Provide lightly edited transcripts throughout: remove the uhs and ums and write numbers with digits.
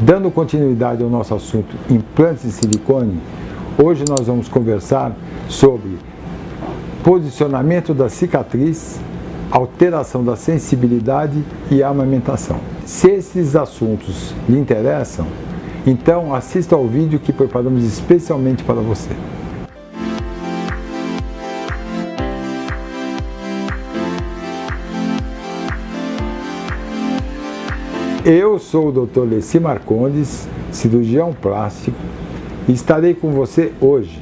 Dando continuidade ao nosso assunto implantes de silicone, hoje nós vamos conversar sobre posicionamento da cicatriz, alteração da sensibilidade e amamentação. Se esses assuntos lhe interessam, então assista ao vídeo que preparamos especialmente para você. Eu sou o Dr. Leci Marcondes, cirurgião plástico, e estarei com você hoje,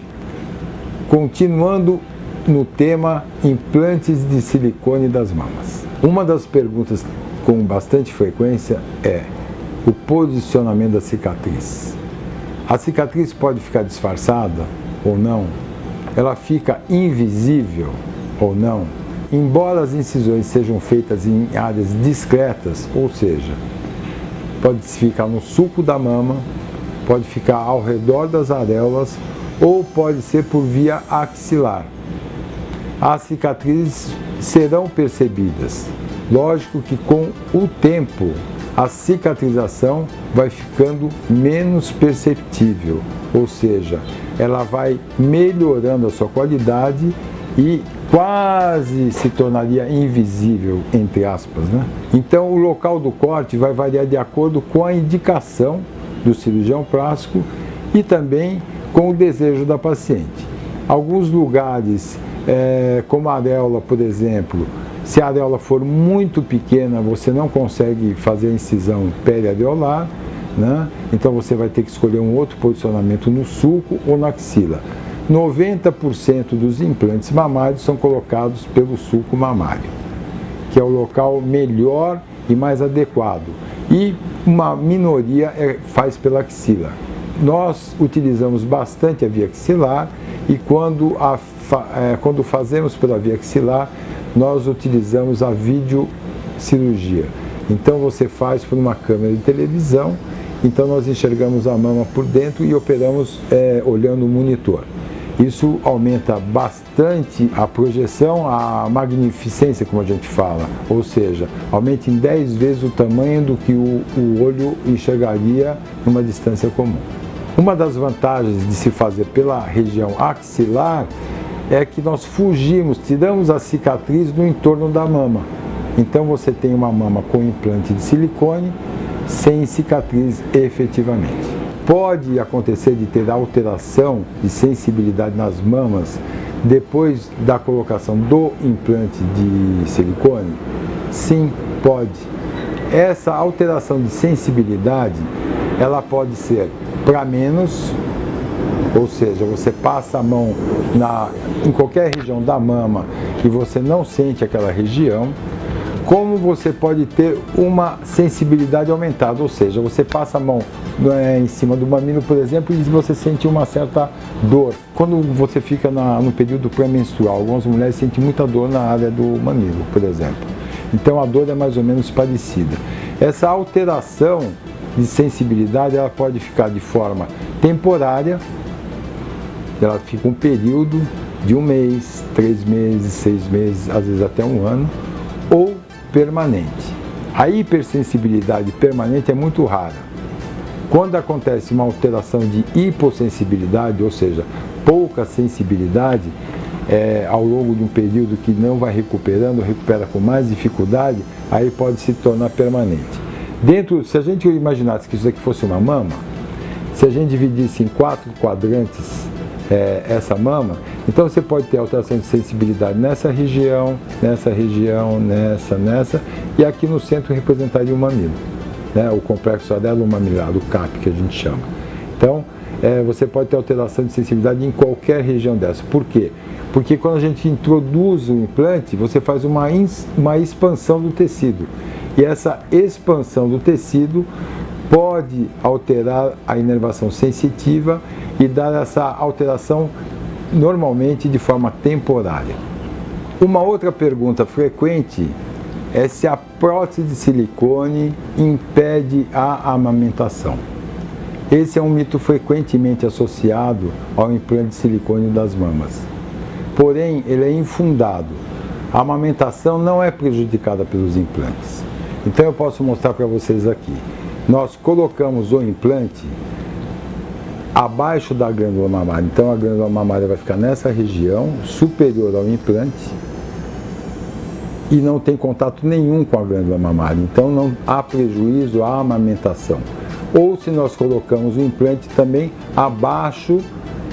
continuando no tema implantes de silicone das mamas. Uma das perguntas com bastante frequência é o posicionamento da cicatriz. A cicatriz pode ficar disfarçada ou não? Ela fica invisível ou não? Embora as incisões sejam feitas em áreas discretas, ou seja, pode ficar no sulco da mama, pode ficar ao redor das areolas ou pode ser por via axilar. As cicatrizes serão percebidas. Lógico que com o tempo a cicatrização vai ficando menos perceptível, ou seja, ela vai melhorando a sua qualidade e quase se tornaria invisível, entre aspas, né? Então o local do corte vai variar de acordo com a indicação do cirurgião plástico e também com o desejo da paciente. Alguns lugares, como a areola, por exemplo, se a areola for muito pequena, você não consegue fazer a incisão periareolar, né? Então você vai ter que escolher um outro posicionamento no sulco ou na axila. 90% dos implantes mamários são colocados pelo sulco mamário, que é o local melhor e mais adequado, e uma minoria faz pela axila. Nós utilizamos bastante a via axilar e quando fazemos pela via axilar, nós utilizamos a videocirurgia. Então você faz por uma câmera de televisão, então nós enxergamos a mama por dentro e operamos olhando o monitor. Isso aumenta bastante a projeção, a magnificência, como a gente fala, ou seja, aumenta em 10 vezes o tamanho do que o olho enxergaria numa distância comum. Uma das vantagens de se fazer pela região axilar é que nós fugimos, tiramos a cicatriz no entorno da mama. Então você tem uma mama com implante de silicone sem cicatriz efetivamente. Pode acontecer de ter alteração de sensibilidade nas mamas depois da colocação do implante de silicone? Sim, pode. Essa alteração de sensibilidade, ela pode ser para menos, ou seja, você passa a mão em qualquer região da mama e você não sente aquela região, como você pode ter uma sensibilidade aumentada, ou seja, você passa a mão em cima do mamilo, por exemplo, e você sente uma certa dor. Quando você fica no período pré-menstrual, algumas mulheres sentem muita dor na área do mamilo, por exemplo. Então a dor é mais ou menos parecida. Essa alteração de sensibilidade, ela pode ficar de forma temporária, ela fica um período de 1 mês, 3 meses, 6 meses, às vezes até 1 ano, ou permanente. A hipersensibilidade permanente é muito rara. Quando acontece uma alteração de hipossensibilidade, ou seja, pouca sensibilidade, ao longo de um período que não vai recuperando, recupera com mais dificuldade, aí pode se tornar permanente. Se a gente imaginasse que isso aqui fosse uma mama, se a gente dividisse em 4 quadrantes essa mama, então você pode ter alteração de sensibilidade nessa região, nessa, e aqui no centro representaria o mamilo, né? O complexo arelo-mamilar, o CAP que a gente chama. Então, você pode ter alteração de sensibilidade em qualquer região dessa. Por quê? Porque quando a gente introduz o implante, você faz uma expansão do tecido, e essa expansão do tecido pode alterar a inervação sensitiva e dar essa alteração normalmente de forma temporária. Uma outra pergunta frequente é se a prótese de silicone impede a amamentação. Esse é um mito frequentemente associado ao implante de silicone das mamas. Porém, ele é infundado. A amamentação não é prejudicada pelos implantes. Então eu posso mostrar para vocês aqui. nós colocamos o implante abaixo da glândula mamária. Então a glândula mamária vai ficar nessa região, superior ao implante, e não tem contato nenhum com a glândula mamária. Então não há prejuízo à amamentação. Ou se nós colocamos o implante também abaixo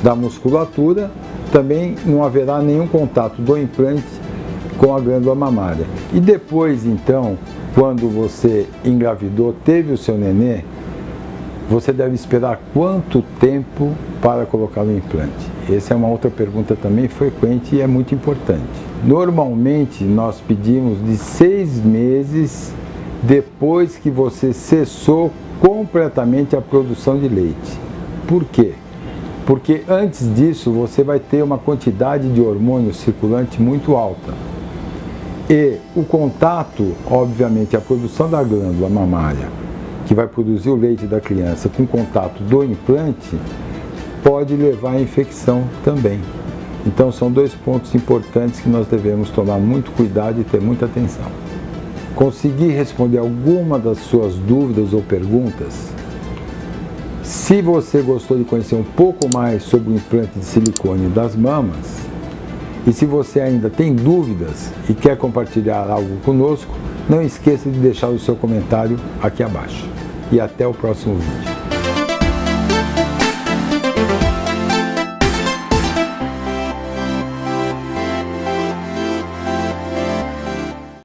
da musculatura, também não haverá nenhum contato do implante com a glândula mamária. E depois, então, quando você engravidou, teve o seu nenê, você deve esperar quanto tempo para colocar o implante? Essa é uma outra pergunta também frequente e é muito importante. Normalmente, nós pedimos de 6 meses depois que você cessou completamente a produção de leite. Por quê? Porque antes disso, você vai ter uma quantidade de hormônio circulante muito alta. E o contato, obviamente, a produção da glândula mamária, que vai produzir o leite da criança, com contato do implante, pode levar à infecção também. Então são 2 pontos importantes que nós devemos tomar muito cuidado e ter muita atenção. Consegui responder alguma das suas dúvidas ou perguntas? Se você gostou de conhecer um pouco mais sobre o implante de silicone das mamas, e se você ainda tem dúvidas e quer compartilhar algo conosco, não esqueça de deixar o seu comentário aqui abaixo. E até o próximo vídeo.